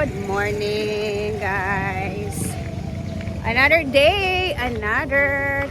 Good morning, guys. Another day, another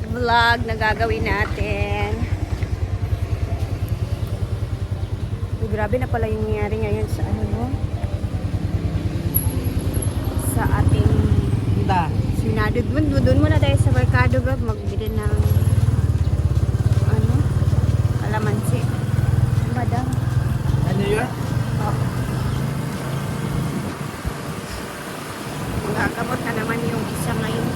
vlog na gagawin natin. Grabe na pala yung nangyari ngayon sa sa ating Senado. Doon muna tayo sa merkado, bro. Magbili ng kalamansi. Madam. Ano yun? Magagamot na naman yung isa ngayon.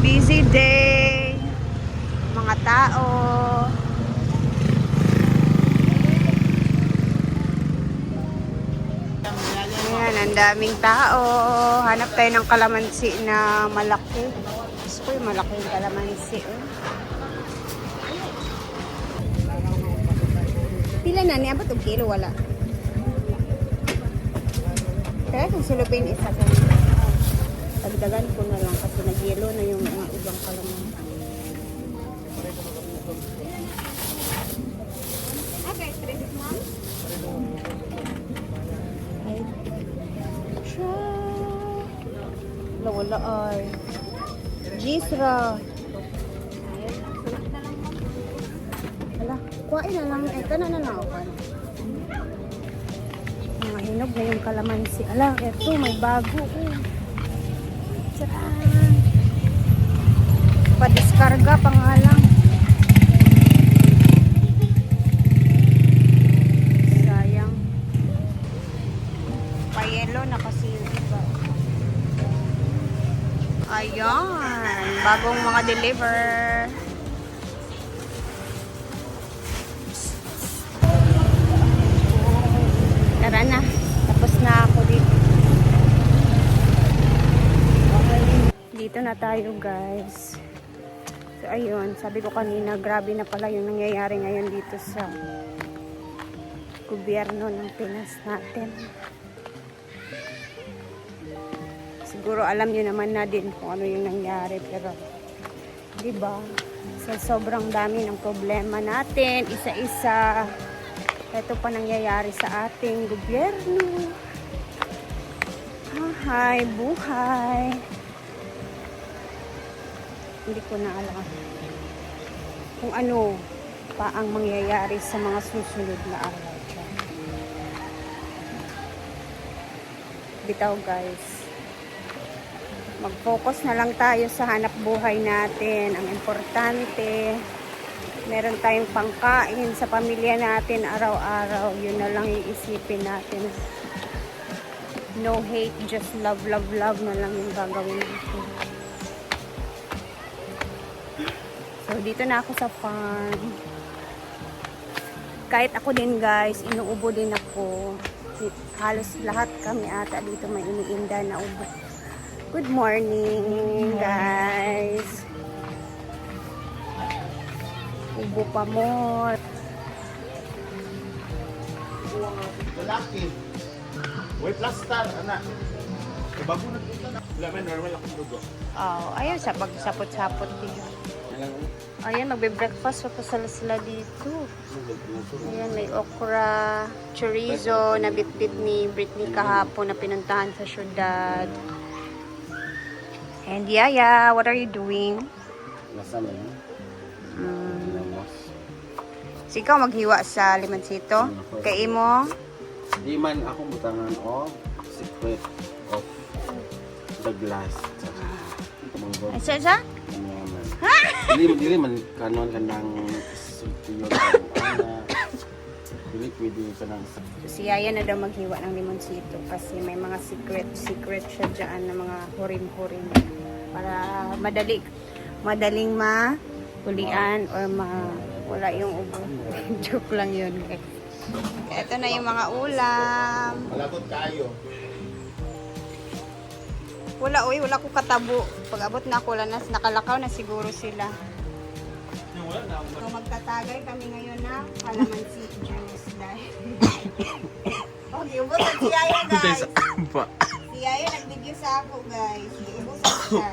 Busy day. Mga tao. Ayan, ang daming tao. Hanap tayo ng kalamansi na malaki. Gusto ko yung malaki yung kalamansi. Pila na niya? Ba't kilo? Wala. Kaya kung silupin isa ko. Pagdagan ko na lang kasi nag-yelo na yung mga ibang kalamansi. Okay, 3 months. Wala ay. Gisra. Wala. Kuhain na lang. Ito na lang ako. Mga hinog na yung kalamansi. Ala, ito may bago. Tcharan. Padiskarga pa nga lang. Sayang. Payelo na kasi yung iba. Ayan. Bagong mga deliver. Tara na. Tapos na ako dito. Dito na tayo, guys. So, ayun. Sabi ko kanina, grabe na pala yung nangyayari ngayon dito sa gobyerno ng Pinas natin. Siguro alam niyo naman na din kung ano yung nangyari, pero di ba? Sa sobrang dami ng problema natin, isa-isa, ito pa nangyayari sa ating gobyerno. Hi, buhay. Hindi ko na alam kung ano pa ang mangyayari sa mga susunod na araw. Bitaw, guys. Mag-focus na lang tayo sa hanap buhay natin. Ang importante, meron tayong pangkain sa pamilya natin araw-araw. Yun na lang iisipin natin. No hate, just love, love, love na lang yung gagawin natin. So, dito na ako sa farm. Kahit ako din, guys, inuubo din ako. Halos lahat kami ata dito may iniinda na ubo. Good morning, guys. Ubo pa mo. Lalaki. Wait, last star, anak. Bago na dito na. Wala, normal akong dugo. Oh, ayun sa pagsapot-sapot dito. Ayan, magbe-breakfast pa sila dito. Ayan, may okra, chorizo na bit-bit ni Britney kahapon na pinuntahan sa syudad. And Yaya, what are you doing? Nasa mo yun? So, ikaw maghiwa sa limansito? Kay mo? Di man ako butangan o secret of the glass. Ay, sa? Dili man kanon kanang sultiyo dili pwede kanang Si Yaya na daw maghiwa ng limonsito kasi may mga secret siya dyan na mga hurim-hurim para madaling mahulian or wala yung ubo. Joke lang yun, guys. Ito na yung mga ulam. malabot kayo. Wala ko katabo. Pag abot na ako, nakalakaw na siguro sila. So, magtatagay kami ngayon na kalamansi juice dahil. Okay, ubusan si Yaya, guys. Si Yaya nag-video sa ako, guys. Ubusan siya.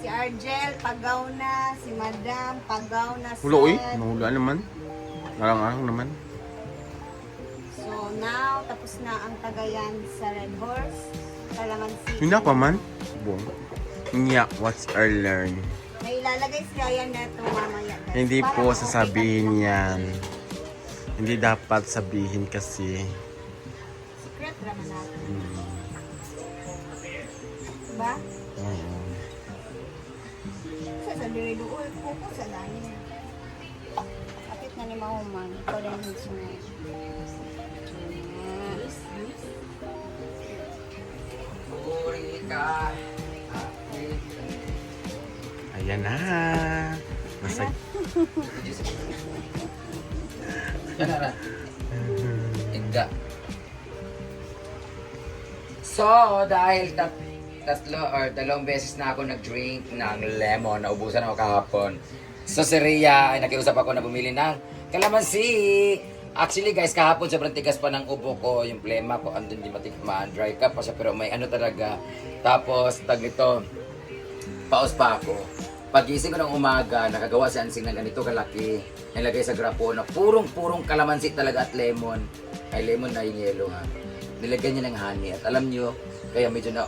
Si Argel, pagaw na. Si Madam, pagaw na. Hulo, uy. sad. Nahula naman. Arang-arang naman. So now, tapos na ang tagayan sa Red Horse. Kalamansi. Yun na pa man. Bong. Nya, what's our learn? May ilalagay si Ryan na ito mamaya. guys. Hindi Para po ma-okay sasabihin ka na. yan. Hindi dapat sabihin kasi. Secret naman natin. Diba? Oo. Sa diri doon, kuko sa dani. Kapit na ni Mahuman. Ito rin yung sunod. Ayan na. Nasa... Inga. So, dahil tatlo or dalawang beses na ako nag-drink ng lemon, naubusan ako kahapon. So, si Rhea ay nakiusap ako na bumili ng kalamansi. Actually guys, kahapon sobrang tigas pa ng ubo ko, yung plema ko, andun di matikmaan, dry ka pa siya, pero may ano talaga. Tapos, tag nito, paus pa ako. Pagising ko ng umaga, nakagawa si Ansing ng ganito kalaki. Nilagay sa grapo na purong-purong kalamansi talaga at lemon. Ay, lemon na yung yellow ha. Nilagyan niya ng honey. At alam niyo, kaya medyo na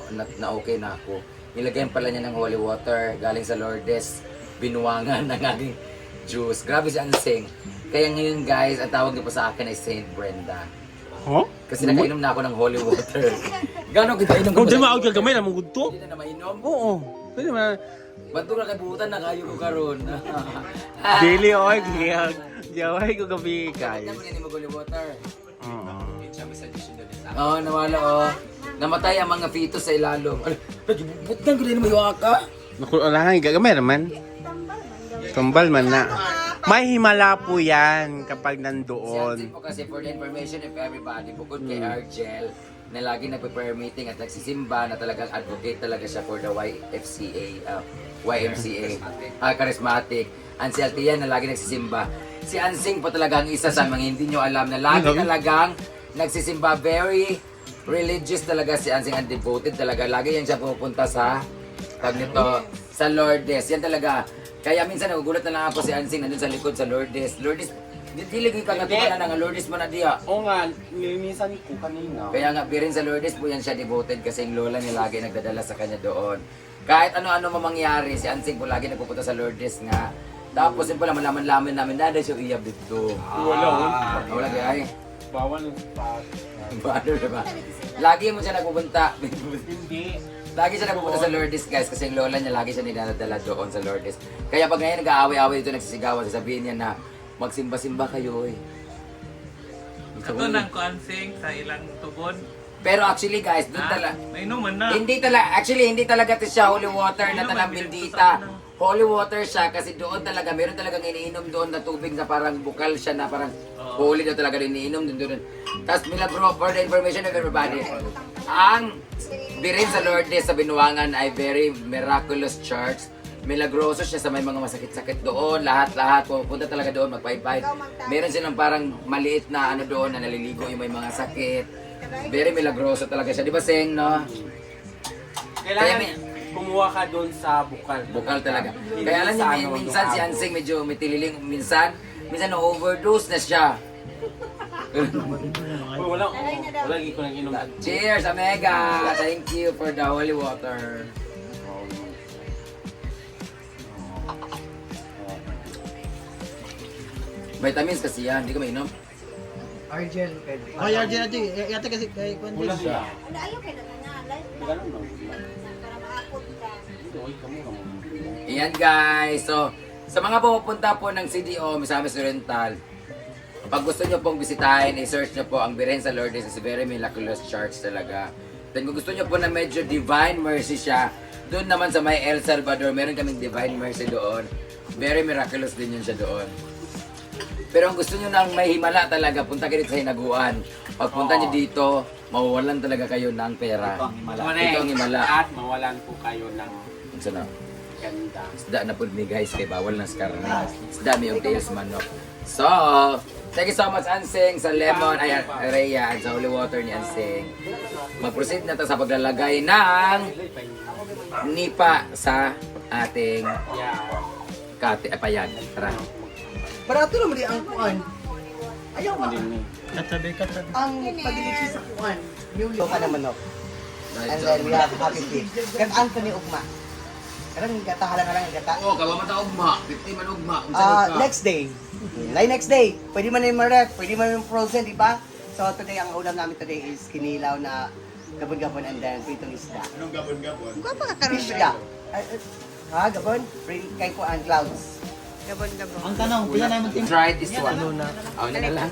okay na ako. Nilagyan pala niya ng holy water galing sa Lourdes. Binuwangan ng aking juice. Grabe si Ansing. Kaya ngayon guys, ang tawag niyo pa sa akin ay Saint Brenda. Huh? Kasi nakainom na ako ng holy water. Gano'n kita inom Kung di maawag ka gamay na mong gudto? Hindi na mainom. Oo. Pwede man. Ba't na kabutan na kayo ko karon? Daily oil. Gaway ko gabi kayo. Ano mo holy water? Oo. Oo, nawala oh. Namatay ang mga fetus sa ilalong. Ba't nang gulay na mayuaka? Nakulangan, gagamay naman. Tumbal man na. May himala po yan kapag Si nandoon. Ansin po kasi for the information of everybody, bukod kay Argel, na lagi nagpe-prayer meeting at nagsisimba na talagang advocate talaga siya for the YMCA, charismatic. Ang si Altia na lagi nagsisimba. Si Ansing po talaga ang isa sa mga hindi nyo alam na lagi talagang nagsisimba. Very religious talaga si Ansing and devoted talaga. Lagi yan siya pupunta sa tag nito, sa Lourdes. Yan talaga. Kaya minsan nagugulat na lang ako si Ansing nandun sa likod sa Lourdes. Lourdes, dilig ka nga tumanan nga Lourdes mo na diya. Oo nga, nilinisan ko kanina. Kaya nga, birin sa Lourdes po yan siya devoted kasi yung lola niya lagi nagdadala sa kanya doon. Kahit ano-ano mamangyari, si Ansing po lagi nagpupunta sa Lourdes nga. Tapos yun pala, malaman-laman namin, nada siya iyab dito. Wala. Wala kaya Bawal ng spot. Paano diba? Lagi mo siya nagpupunta. Hindi. Lagi siya nagpupunta sa Lourdes guys kasi yung lola niya lagi siya ninadala doon sa Lourdes. Kaya pag ngayon nag-aaway-aaway dito nagsisigawan, sasabihin niya na magsimba-simba kayo eh. Kato nang kuansing sa ilang tubod. Pero actually guys, doon talaga May inuman na. hindi talaga ito siya holy water na Inuman, talang binigto bendita. sa ano. Holy water siya kasi doon talaga, meron talagang iniinom doon na tubig na parang bukal siya na parang holy na talaga iniinom doon. Tapos milagro, for the information of everybody, ang birin sa Lourdes sa Binuangan ay very miraculous church. Milagroso siya sa may mga masakit-sakit doon, lahat-lahat, pupunta talaga doon, magpaypay. Meron silang parang maliit na ano doon na naliligo yung may mga sakit. Very milagroso talaga siya, di ba Seng, no? Kailangan kumuha ka doon sa bukal. Bukal talaga. Kaya alam niyo, minsan si Ansing medyo may tililing, minsan na-overdose na siya. Wala ko nang inom. Cheers, Omega! Thank you for the holy water. Vitamins kasi yan, hindi ko mainom. Argel. Oh, Argel natin. Yata kasi kay Kwan Wala din. siya. Ano, ayaw kayo na live na. Ganun lang. Para maakot ka. Oy, kamo kamo. Ayan guys, so sa mga pumupunta po ng CDO, Misamis Oriental, pag gusto nyo pong bisitahin, i-search nyo po ang Biren sa Lourdes. It's a very miraculous church talaga. Then kung gusto nyo po na medyo Divine Mercy siya, doon naman sa may El Salvador, meron kaming Divine Mercy doon. Very miraculous din yun siya doon. Pero kung gusto nyo nang may himala talaga, punta kayo dito sa Hinaguan. Pagpunta nyo dito, mawawalan talaga kayo ng pera. Ito ang himala. At mawalan po kayo ng Ito na. ganda. Isda na po ni guys, kay bawal na sa karne. Isda may yung tails manok. So, thank you so much Ansing sa lemon, ay Rhea, at sa holy water ni Ansing. Mag-proceed na to sa paglalagay ng nipa sa ating Yeah. payag. Tara. Barato naman di ang kuan. Ayaw ma. Din ni. Katabi, katabi. Ang padilichi sa kuan. Yung ka na manok. And then we have happy pig. Kan Anthony Ugma. Karang gata halang gata. Oh, kawa mata ugma. 50 man ugma. Next day. Next day. Pwede man yung marep, pwede man yung frozen, di ba? So today, ang ulam namin today is kinilaw na gabon-gabon and then pritong isda. Anong gabon-gabon? Guwapa ka karon Fish dre. isda. Ha, gabon? Kay kuan clouds. Gabon-gabon. Ang tanong, pila na yung Try this one. Ano na? Oh, na lang.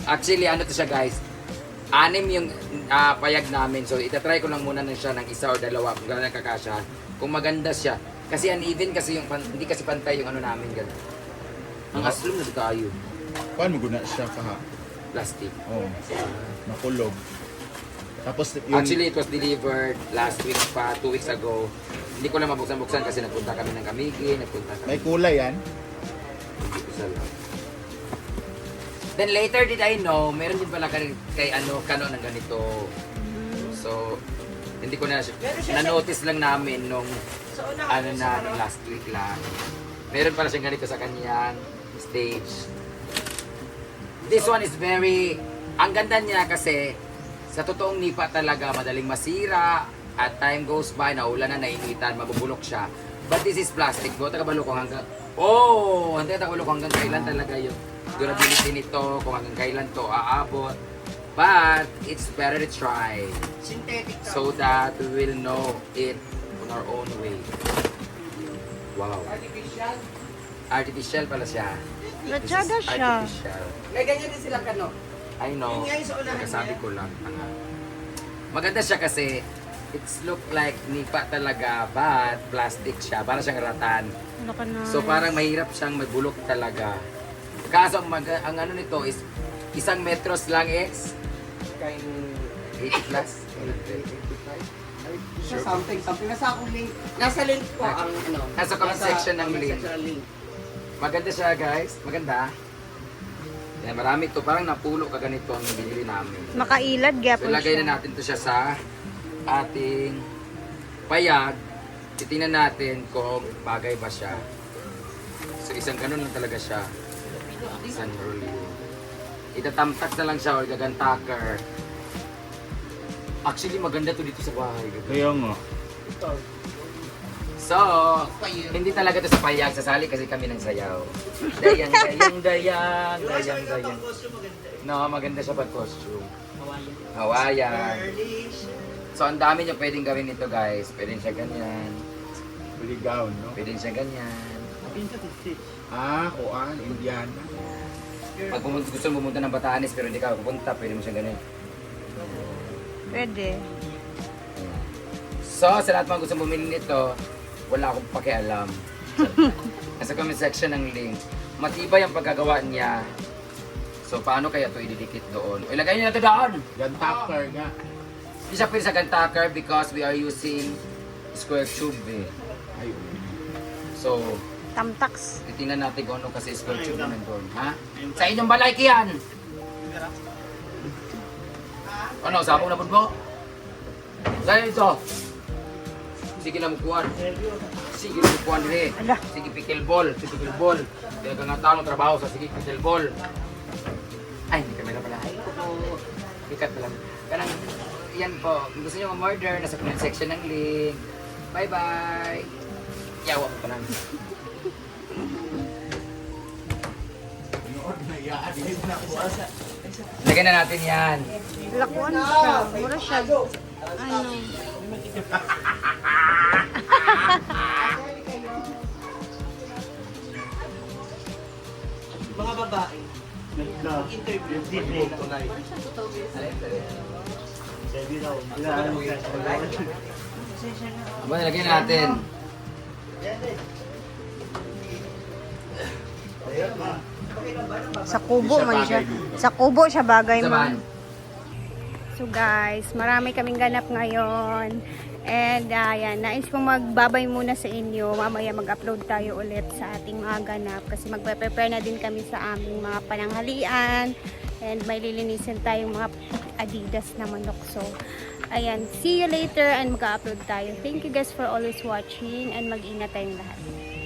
Actually, ano to siya guys? 6 yung payag namin. So, itatry ko lang muna na siya ng isa o dalawa kung gano'n kakasya. Kung maganda siya. Kasi uneven kasi yung, hindi kasi pantay yung ano namin gano'n. Ang aslum na tayo. Paano mo guna siya pa ha? Plastic. Oh, makulog. Tapos yung... Actually, it was delivered last week pa, 2 weeks ago. Hindi ko lang mabuksan-buksan kasi nagpunta kami ng Kamigi, nagpunta kami. may kulay yan. Isa lang. Then later did I know, meron din pala kay ano, Kano ng ganito. So, hindi ko na na-notice lang namin nung ano na, nung last week lang. Meron pala siyang ganito sa kanyang stage. This one is very, ang ganda niya kasi sa totoong nipa talaga, madaling masira, at time goes by, naulan na, nainitan, mabubulok siya. But this is plastic. Buta ka balo kung hanggang, hindi ka balo kung hanggang kailan talaga yung durability nito, kung hanggang kailan to aabot. But, it's better to try. Synthetic So that we will know it on our own way. Wow. Artificial. Artificial pala siya. Ratsyada This is siya. Artificial. Kaya ganyan din sila kano. I know. Yun nga yung sa unahan Nagkasabi niya. ko lang. Maganda siya kasi it's look like nipa talaga but plastic siya. Para siyang ratan. Ano ka na? So parang mahirap siyang magbulok talaga. Kaso ang ano nito is 1 metros lang is Kay 80 plus. 85. Something. Nasa akong link. Nasa link po ang ano. Nasa comment section ng comment link. section ng link. Maganda siya guys. Maganda. Yan, marami to. Parang napulo ka ganito ang binili namin. Makailad So gyapon lagay siya. na natin to siya sa ating payag. Titingnan natin kung bagay ba siya. So isang ganun lang talaga siya. Isang rolling. Itatamtak na lang siya o gagantaker. Actually maganda to dito sa bahay. Kaya nga. So, hindi talaga to sa payag. Sasali kasi kami ng sayaw. Dayang. No, maganda siya pag costume. Hawaiian. So, ang dami niyo pwedeng gawin nito guys. Pwede siya ganyan. Pretty gown, no? Pwede siya ganyan. Kuan, Indiana. Pag gusto mo pumunta ng Batanes pero hindi ka pupunta, pwede mo siya ganyan. Pwede. So, sa lahat mga gusto bumili nito, wala akong pakialam. Nasa comment section ng link. Matibay ang pagkagawa niya. So, paano kaya ito ididikit doon? O, ilagay niyo na ito doon! Gantaker nga. Hindi siya pwede sa gantaker because we are using square tube eh. Ay, So, Tamtax. titingnan natin kung ano kasi square tube naman doon. Ha? Sa inyong balay kiyan! Ano, sabong na po? Saan ito? Sige na mukuhan. Sige na mukuhan dire. Ala. Sige pickleball. Sige pickleball. Kaya ka nga tao ng trabaho sa sige pickleball. Ay, hindi kami na pala. Ay, po. Bikat pala. Karang, yan po. Kung gusto nyo mag-order, nasa comment section ng link. Bye-bye. Yawa ko pa namin. Lagyan na natin yan. Lakuan siya. Mura siya. Ano? Mga babae. Interview. Aba, nilagyan natin. Sa kubo man siya. Sa kubo siya bagay Sabahan. man. So guys, marami kaming ganap ngayon. And yan, nais kong magbabay muna sa inyo. Mamaya mag-upload tayo ulit sa ating mga ganap. Kasi magpe-prepare na din kami sa aming mga pananghalian. And may lilinisin tayong mga Adidas na manok. So, Ayan, see you later and mag-upload tayo. Thank you guys for always watching and mag-ingat tayong lahat.